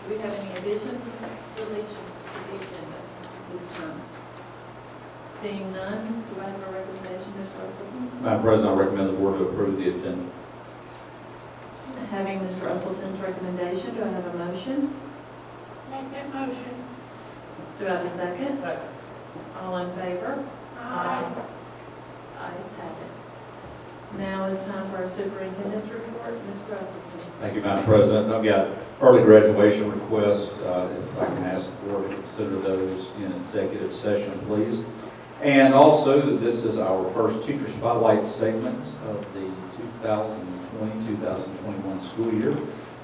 Do we have any additions or deletions to the agenda this time? Seeing none, do I have a recommendation, Mr. Russell? Madam President, I recommend the board to approve the agenda. Having Mr. Russellton's recommendation, do I have a motion? Make that motion. Do I have a second? Second. All in favor? Aye. Ayes have it. Now it's time for our superintendent's report. Ms. Russellton. Thank you, Madam President. I've got early graduation requests. If I can ask the board to consider those in executive session, please. And also, this is our first teacher spotlight segment of the 2020-2021 school year.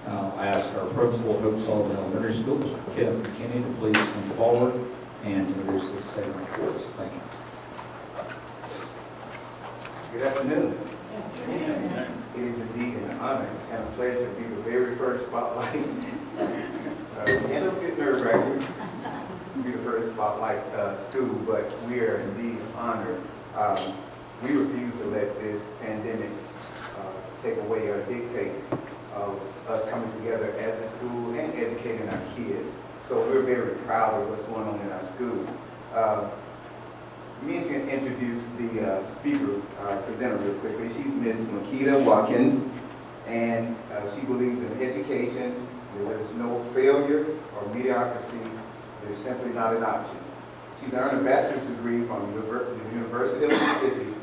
I ask our principal of Hope Sullivan Elementary School, Mr. Kenneth McKinney, to please come forward and introduce this segment for us. Thank you. Good afternoon. It is indeed an honor and a pleasure to be the very first spotlight. And a bit nerve-wracking to be the first spotlight school, but we are indeed honored. We refuse to let this pandemic take away or dictate of us coming together as a school and educating our kids. So we're very proud of what's going on in our school. Me and you can introduce the speaker, presenter real quickly. She's Ms. Makita Watkins, and she believes in education. There's no failure or mediocrity. There's simply not an option. She's earned a bachelor's degree from the University of Mississippi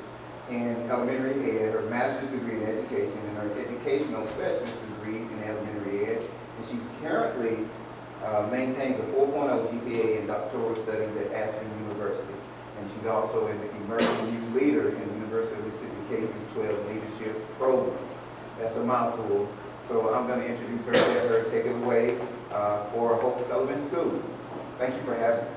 in elementary ed, her master's degree in education, and her educational specialist degree in elementary ed. And she's currently maintains a 4.0 GPA in doctoral studies at Aspen University. And she's also an emerging youth leader in the University of Mississippi K-12 leadership program. That's a mouthful. So I'm going to introduce her, let her take it away for Hope Sullivan School. Thank you for having us.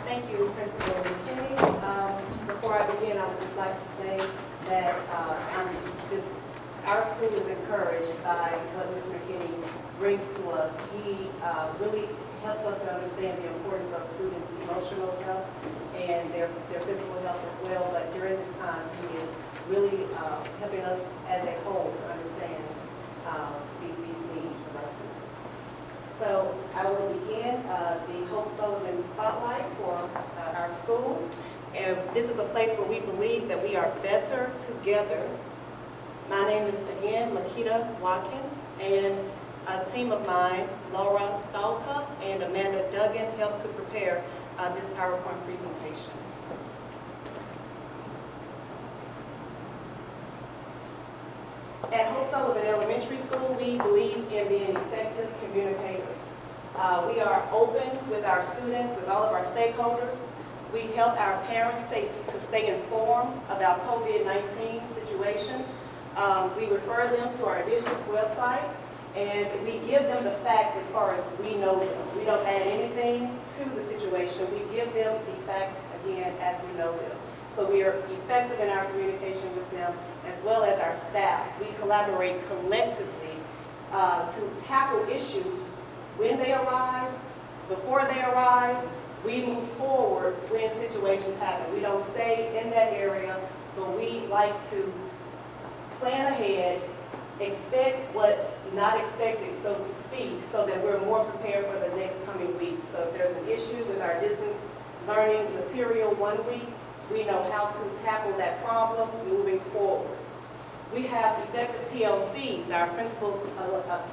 Thank you, Principal McKinney. Before I begin, I would just like to say that our school is encouraged by what Mr. McKinney brings to us. He really helps us to understand the importance of students' emotional health and their physical health as well. But during this time, he is really helping us as a whole to understand these needs of our students. So I will begin the Hope Sullivan Spotlight for our school. And this is a place where we believe that we are better together. My name is, again, Makita Watkins, and a team of mine, Laura Stalcup and Amanda Duggan, helped to prepare this PowerPoint presentation. At Hope Sullivan Elementary School, we believe in being effective communicators. We are open with our students, with all of our stakeholders. We help our parents to stay informed about COVID-19 situations. We refer them to our district's website, and we give them the facts as far as we know them. We don't add anything to the situation. We give them the facts, again, as we know them. So we are effective in our communication with them, as well as our staff. We collaborate collectively to tackle issues when they arise, before they arise. We move forward when situations happen. We don't stay in that area, but we like to plan ahead, expect what's not expected, so to speak, so that we're more prepared for the next coming week. So if there's an issue with our distance learning material one week, we know how to tackle that problem moving forward. We have effective PLCs. Our principal,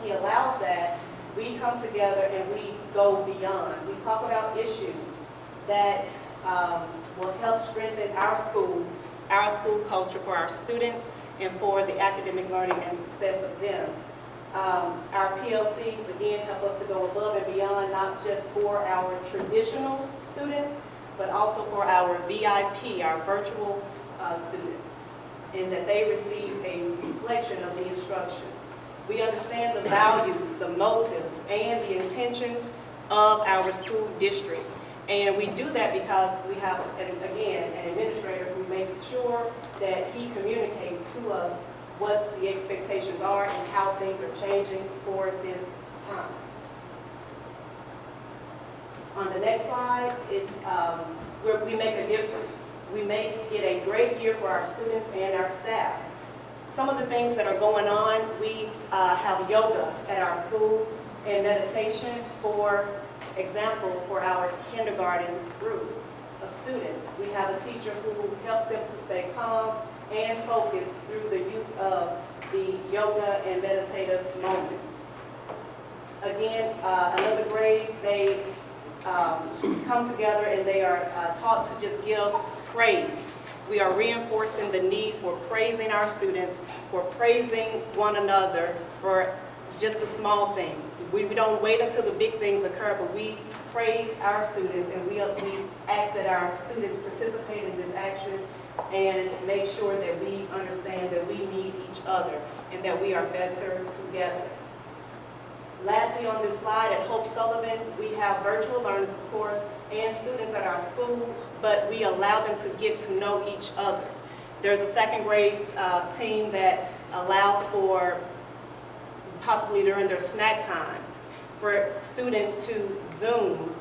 he allows that. We come together and we go beyond. We talk about issues that will help strengthen our school culture for our students and for the academic learning and success of them. Our PLCs, again, help us to go above and beyond, not just for our traditional students, but also for our VIP, our virtual students, and that they receive a reflection of the instruction. We understand the values, the motives, and the intentions of our school district. And we do that because we have, again, an administrator who makes sure that he communicates to us what the expectations are and how things are changing for this time. On the next slide, it's where we make a difference. we make it a great year for our students and our staff. Some of the things that are going on, we have yoga at our school and meditation, for example, for our kindergarten group of students. We have a teacher who helps them to stay calm and focused through the use of the yoga and meditative moments. Again, another grade, they come together and they are taught to just give praise. We are reinforcing the need for praising our students, for praising one another, for just the small things. We don't wait until the big things occur, but we praise our students, and we ask that our students participate in this action and make sure that we understand that we need each other and that we are better together. Lastly, on this slide at Hope Sullivan, we have virtual learners, of course, and students at our school, but we allow them to get to know each other. There's a second grade team that allows for, possibly during their snack time, for students to Zoom.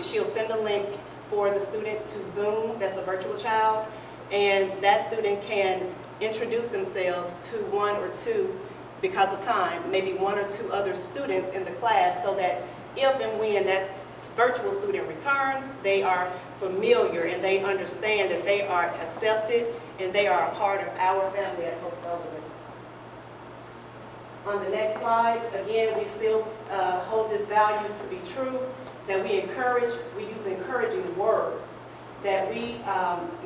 She'll send a link for the student to Zoom, that's a virtual child, and that student can introduce themselves to one or two, because of time, maybe one or two other students in the class, so that if and when that virtual student returns, they are familiar and they understand that they are accepted and they are a part of our family at Hope Sullivan. On the next slide, again, we still hold this value to be true, that we use encouraging words, that we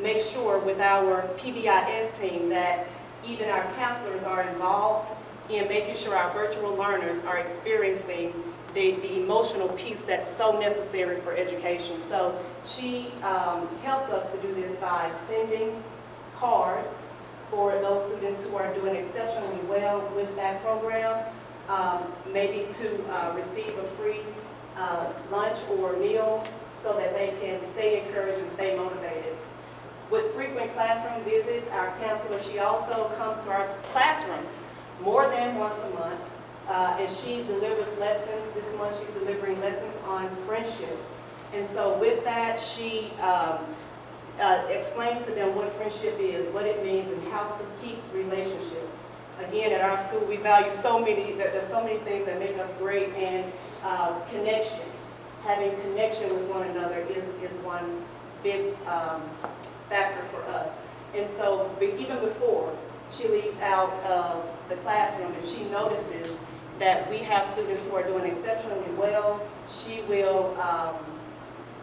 make sure with our PBIS team that even our counselors are involved in making sure our virtual learners are experiencing the emotional piece that's so necessary for education. So she helps us to do this by sending cards for those students who are doing exceptionally well with that program, maybe to receive a free lunch or meal so that they can stay encouraged and stay motivated. With frequent classroom visits, our counselor, she also comes to our classrooms more than once a month, and she delivers lessons. This month she's delivering lessons on friendship. And so with that, she explains to them what friendship is, what it means, and how to keep relationships. Again, at our school, we value there's so many things that make us great, and connection. Having connection with one another is one big factor for us. And so even before she leaves out of the classroom, if she notices that we have students who are doing exceptionally well, she will,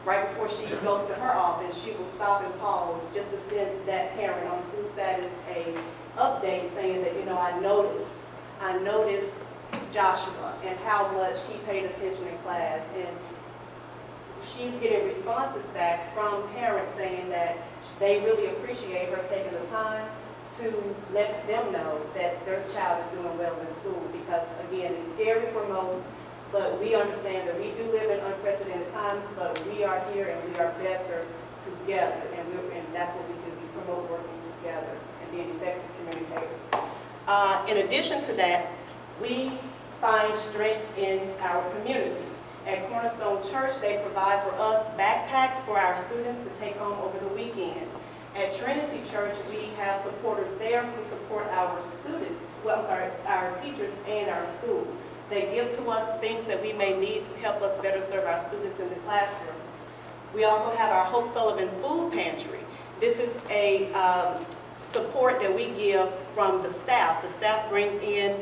right before she goes to her office, she will stop and pause just to send that parent on school status a update saying that, I noticed Joshua and how much he paid attention in class. And she's getting responses back from parents saying that they really appreciate her taking the time to let them know that their child is doing well in school, because again, it's scary for most, but we understand that we do live in unprecedented times, but we are here and we are better together, and that's what we do. We promote working together and being effective communicators. In addition to that, we find strength in our community. At Cornerstone Church, they provide for us backpacks for our students to take home over the weekend. At Trinity Church, we have supporters there who support our our teachers and our school. They give to us things that we may need to help us better serve our students in the classroom. We also have our Hope Sullivan Food Pantry. This is a support that we give from the staff. The staff brings in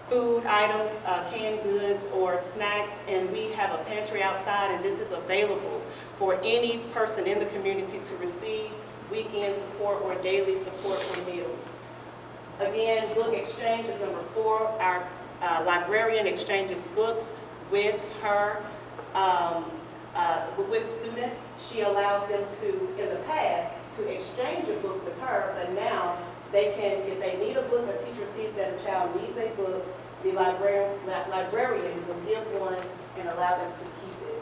food items, canned goods, or snacks, and we have a pantry outside, and this is available for any person in the community to receive weekend support or daily support for meals. Again, book exchange is number 4. Our librarian exchanges books with her, with students. She allows them to, in the past, to exchange a book with her, but now they can, if they need a book, a teacher sees that a child needs a book, the librarian will give one and allow them to keep it.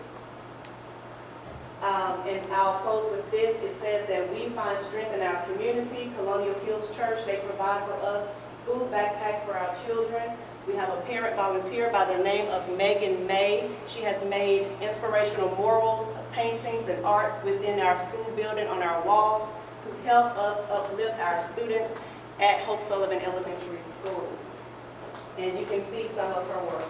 And I'll close with this. It says that we find strength in our community. Colonial Hills Church, they provide for us food backpacks for our children. We have a parent volunteer by the name of Megan May. She has made inspirational murals, paintings, and arts within our school building on our walls to help us uplift our students at Hope Sullivan Elementary School. And you can see some of her work.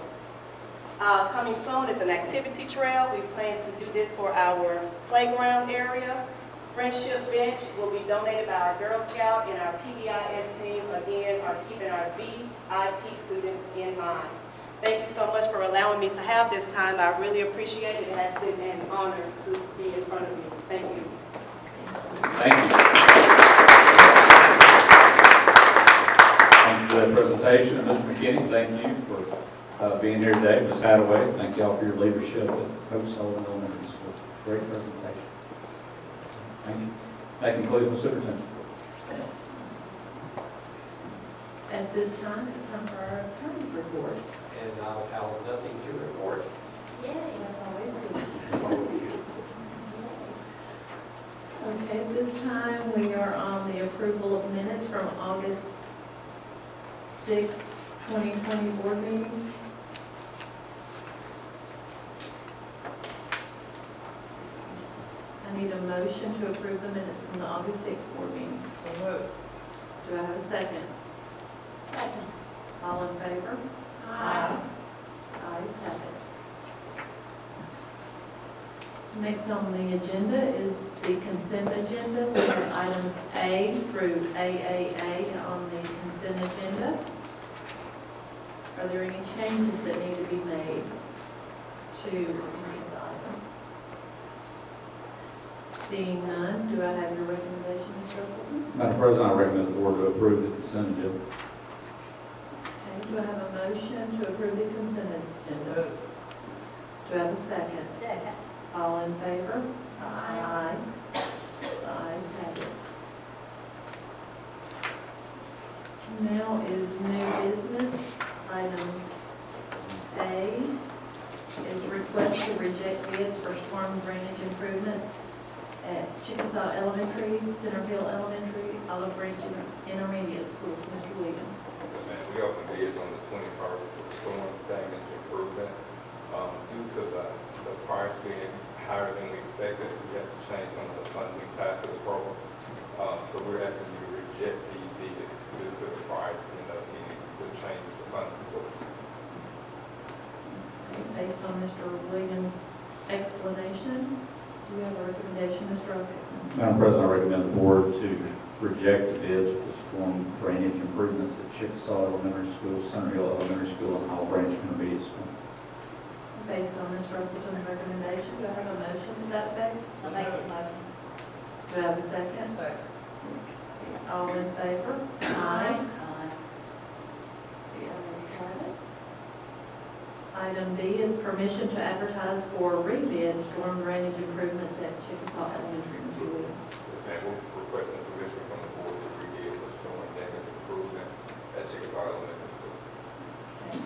Coming soon is an activity trail. We plan to do this for our playground area. Friendship bench will be donated by our Girl Scout, and our PBIS team, again, are keeping our VIP students in mind. Thank you so much for allowing me to have this time. I really appreciate it. It has been an honor to be in front of you. Thank you. Thank you. Thank you for that presentation. And Mr. McKinney, thank you for being here today. Ms. Hadaway, thank y'all for your leadership at Hope Sullivan Elementary School. Great presentation. Thank you. That concludes the superintendent. At this time, it's time for our attorney's report. And I'll have nothing to report. Yay, that's always good. Okay, at this time, we are on the approval of minutes from August 6, 2020 board meeting. I need a motion to approve the minutes from the August 6th board meeting. Do I have a second? Second. All in favor? Aye. Ayes have it. Next on the agenda is the consent agenda. We have items A through AAA on the consent agenda. Are there any changes that need to be made to any of the items? Seeing none, do I have your recommendation, Mr. Russell? Madam President, I recommend the board to approve the consent agenda. Okay, do I have a motion to approve the consent agenda? Do I have a second? Second. All in favor? Aye. Ayes have it. Now is new business. Item A is request to reject bids for storm drainage improvements at Chickasaw Elementary, Center Hill Elementary, Olive Branch Intermediate Schools. Mr. Williams. Yes, ma'am. We opened bids on the 21st for storm damage improvement. Due to the price being higher than we expected, we had to change some of the funding tied to the program. So we're asking you to reject these bids due to the price and us needing to change the funding source. Based on Mr. Williams' explanation, do you have a recommendation, Mr. Russell? Madam President, I recommend the board to reject the bids for the storm drainage improvements at Chickasaw Elementary School, Center Hill Elementary School, and Olive Branch Intermediate School. Based on Ms. Russell's recommendation, do I have a motion to that effect? I'll make that motion. Do I have a second? Second. All in favor? Aye. The ayes have it. Item B is permission to advertise for rebid storm drainage improvements at Chickasaw Elementary. Mr. Williams. Yes, ma'am. We're requesting permission from the board to rebid the storm damage improvement at Chickasaw Elementary School. Okay.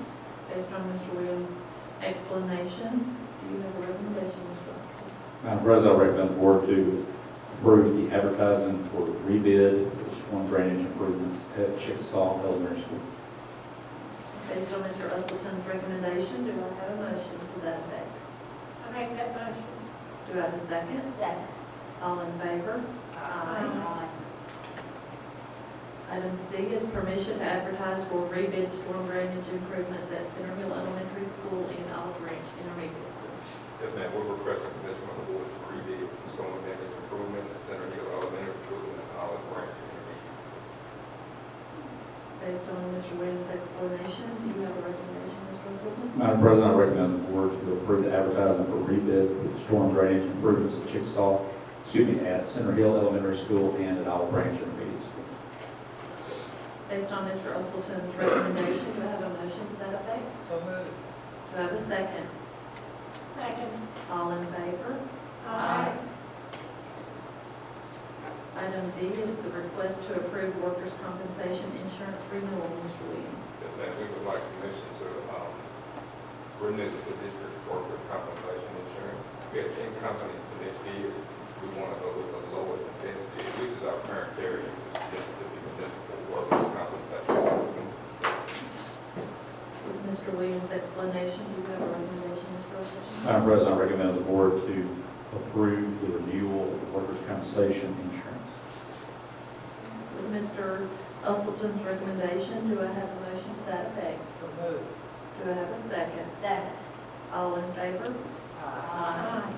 Based on Mr. Williams' explanation, do you have a recommendation, Mr. Russell? Madam President, I recommend the board to approve the advertising for rebid for the storm drainage improvements at Chickasaw Elementary School. Based on Mr. Russell's recommendation, do I have a motion to that effect? I'll make that motion. Do I have a second? Second. All in favor? Aye. Item C is permission to advertise for rebid storm drainage improvements at Center Hill Elementary School and Olive Branch Intermediate School. Yes, ma'am. We're requesting permission from the board to rebid the storm damage improvement at Center Hill Elementary School and Olive Branch Intermediate School. Based on Mr. Williams' explanation, do you have a recommendation, Mr. Russell? Madam President, I recommend the board to approve the advertising for rebid for the storm drainage improvements at at Center Hill Elementary School and at Olive Branch Intermediate School. Based on Mr. Russell's recommendation, do I have a motion to that effect? So moved. Do I have a second? Second. All in favor? Aye. Item D is the request to approve workers' compensation insurance renewal, Mr. Williams. Yes, ma'am. We would like permission to renew the district's workers' compensation insurance. We have 10 companies submit bids. We want to go with the lowest and best bid, which is our current carrier, Mississippi Municipal Workers' Compensation. explanation. Do you have a recommendation, Mr. Russell? Madam President, I recommend the board to approve the renewal of the workers' compensation insurance. With Mr. Usleton's recommendation, do I have a motion to that effect? So moved. Do I have a second? Second. All in favor? Aye.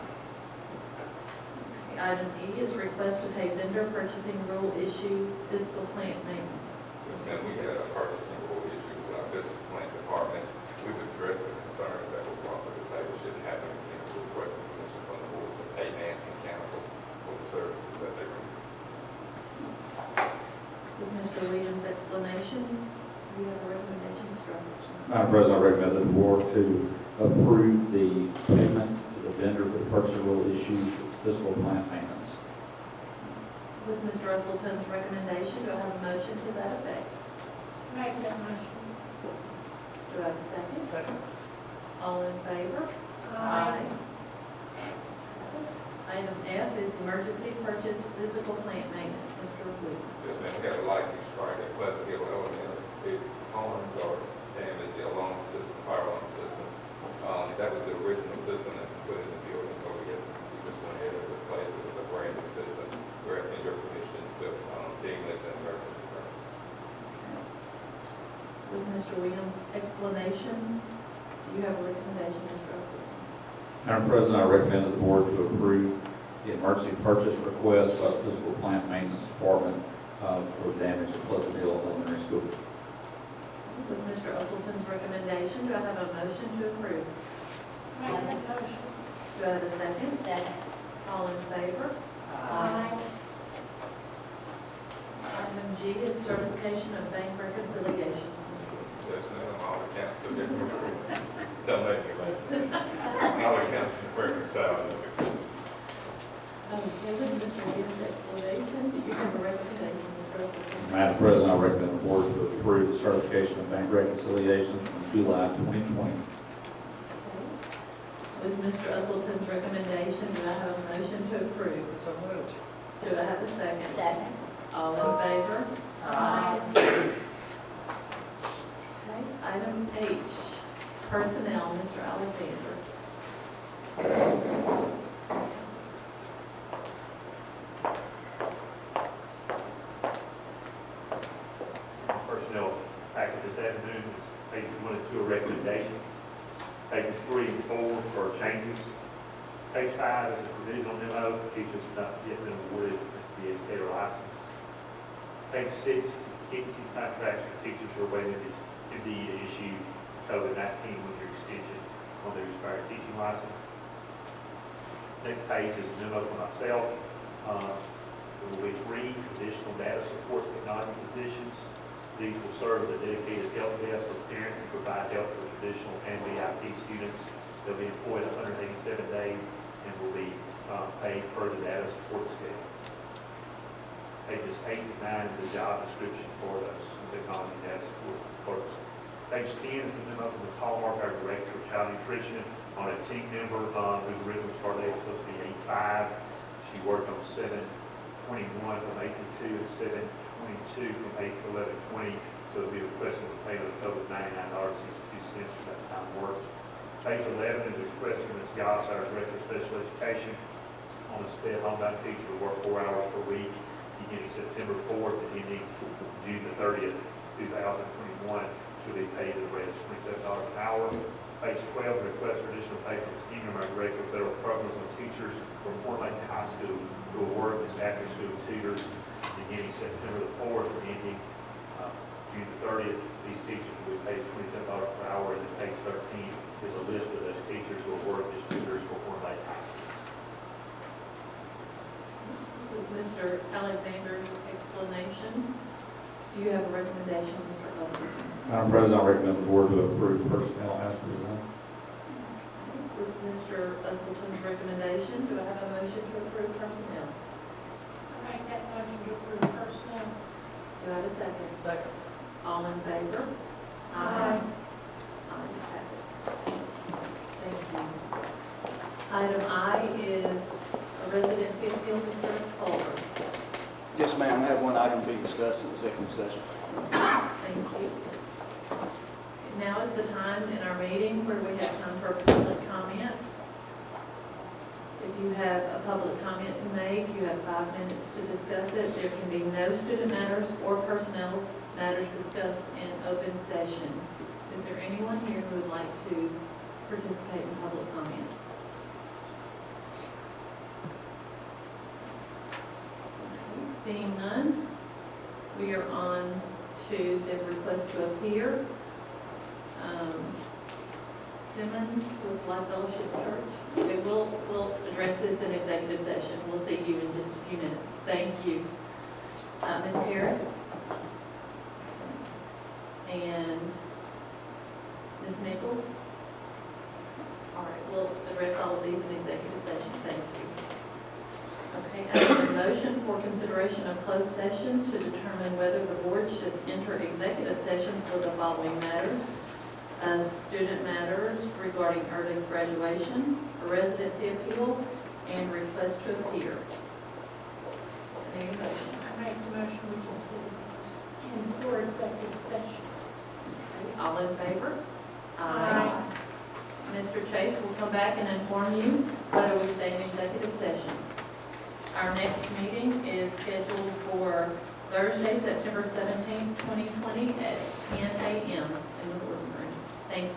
Item E is request to pay vendor purchasing rule issue physical plant maintenance. Yes, ma'am, we had a purchasing rule issue with our business plant department. We've addressed the concerns that were brought to the table. Shouldn't happen again. We request permission from the board to pay Nancy Mechanical for the services that they render. With Mr. Williams' explanation, do you have a recommendation, Mr. Usleton? Madam President, I recommend the board to approve the payment to the vendor for the purchasing rule issue physical plant maintenance. With Mr. Usleton's recommendation, do I have a motion to that effect? Make that motion. Do I have a second? Second. All in favor? Aye. Item F is emergency purchase physical plant maintenance. Mr. Williams. Yes, ma'am, we had a lightning strike at Pleasant Hill Elementary. It harmed or damaged the alarm system, fire alarm system. That was the original system that we put in the building, so we just went ahead and replaced it with a brand new system. We're asking your permission to deem this an emergency purchase. With Mr. Williams' explanation, do you have a recommendation, Mr. Usleton? Madam President, I recommend that the board to approve the emergency purchase request by the physical plant maintenance department for damage at Pleasant Hill Elementary School. With Mr. Usleton's recommendation, do I have a motion to approve? Make that motion. Do I have a second? Second. All in favor? Aye. Item G is certification of bank reconciliations. Mr. Williams. Yes, ma'am, all accounts are different. Don't make me laugh. All accounts are reconciled. Okay, with Mr. Williams' explanation, do you have a recommendation, Mr. Usleton? Madam President, I recommend the board to approve the certification of bank reconciliations from July 2020. With Mr. Usleton's recommendation, do I have a motion to approve? So moved. Do I have a second? Second. All in favor? Aye. Okay, item H, personnel, Mr. Alexander. Personnel packet this afternoon is pages 1 and 2 are recommendations. Pages 3 and 4 are changes. Page 5 is a provisional memo. Teachers have not yet been awarded the educator license. Page 6 is agency contracts for teachers who are waiting to be issued COVID-19 one-year extension on their expired teaching license. Next page is a memo for myself. There will be 3 additional data support technology positions. These will serve as a dedicated help desk for parents to provide help for traditional and VIP students. They'll be employed 187 days and will be paid per the data support scale. Pages 8 and 9 is the job description for those technology data support clerks. Page 10 is the memo from Ms. Hallmark, our Director of Child Nutrition, on a team member whose original start date was supposed to be 8/5. She worked on 7/21 from 8 to 2 and 7/22 from 8 to 11/20. So it'll be requesting the payment of $99.62 for that time worked. Page 11 is a request from Ms. Goss, our Director of Special Education, on a sped homebound teacher to work 4 hours per week, beginning September 4th and ending June the 30th, 2021. She'll be paid at a rate of $27 an hour. Page 12, request for additional pay from Ms. Ingram, our Director of Federal Programs on teachers from Fort Lake High School who will work as after-school tutors beginning September the 4th and ending June the 30th. These teachers will be paid $27 per hour, and then page 13 is a list of those teachers who will work as tutors for Fort Lake High School. With Mr. Alexander's explanation, do you have a recommendation, Mr. Usleton? Madam President, I recommend the board to approve personnel as presented. With Mr. Usleton's recommendation, do I have a motion to approve personnel? Make that motion to approve personnel. Do I have a second? Second. All in favor? Aye. Ayes have it. Thank you. Item I is a residency appeal, Mr. Culver. Yes, ma'am, I have one item to be discussed in executive session. Thank you. And Now is the time in our meeting where we have time for public comment. If you have a public comment to make, you have 5 minutes to discuss it. There can be no student matters or personnel matters discussed in open session. Is there anyone here who would like to participate in public comment? Okay, seeing none, we are on to the request to appear. Simmons with Life Fellowship Church. Okay, we'll address this in executive session. We'll see you in just a few minutes. Thank you. Ms. Harris? And Ms. Nichols? All right, we'll address all of these in executive session. Thank you. Okay, I have a motion for consideration of closed session to determine whether the board should enter executive session for the following matters. Student matters regarding early graduation, a residency appeal, and request to appear. Any motion? I make the motion we consider those in for executive session. Okay, all in favor? Aye. Mr. Chase will come back and inform you whether we stay in executive session. Our next meeting is scheduled for Thursday, September 17th, 2020 at 10 a.m. in the boardroom. Thank you.